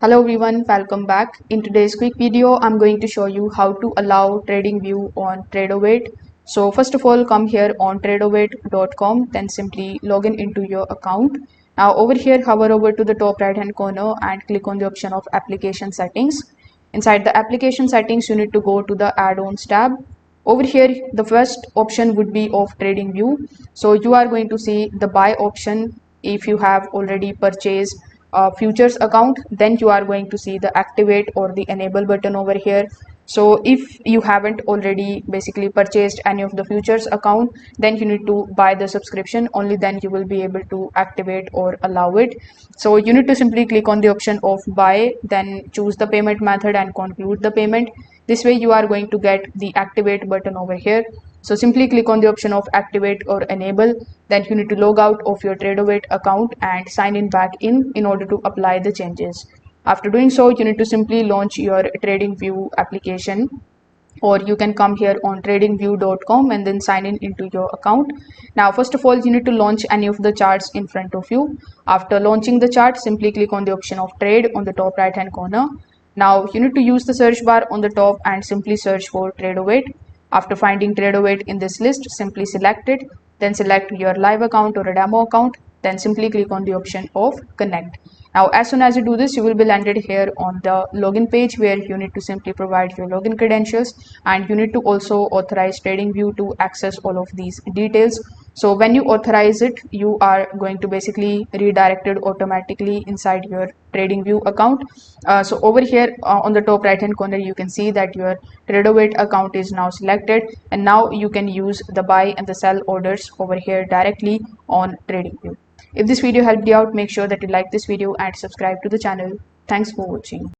Hello everyone, welcome back. In today's quick video, I'm going to show you how to allow TradingView on Tradovate. So first of all, come here on tradovate.com, then simply log in into your account. Now over here, hover over to the top right hand corner and click on the option of application settings. Inside the application settings, you need to go to the add-ons tab. Over here, the first option would be of TradingView. So you are going to see the buy option. If you have already purchased a futures account, then you are going to see the activate or the enable button over here. So if you haven't already basically purchased any of the futures account, then you need to buy the subscription. Only then you will be able to activate or allow it. So you need to simply click on the option of buy, then choose the payment method and conclude the payment. This way you are going to get the activate button over here. So simply click on the option of activate or enable. Then you need to log out of your Tradovate account and sign in back in order to apply the changes. After doing so, you need to simply launch your TradingView application, or you can come here on tradingview.com and then sign in into your account. Now first of all, you need to launch any of the charts in front of you. After launching the chart, simply click on the option of trade on the top right hand corner. Now you need to use the search bar on the top and simply search for Tradovate. After finding Tradovate in this list, simply select it, then select your live account or a demo account, then simply click on the option of connect. Now as soon as you do this, you will be landed here on the login page where you need to simply provide your login credentials, and you need to also authorize TradingView to access all of these details. So when you authorize it, you are going to basically redirected automatically inside your TradingView account. So over here on the top right hand corner, you can see that your Tradovate account is now selected, and now you can use the buy and the sell orders over here directly on TradingView. If this video helped you out, make sure that you like this video and subscribe to the channel. Thanks for watching.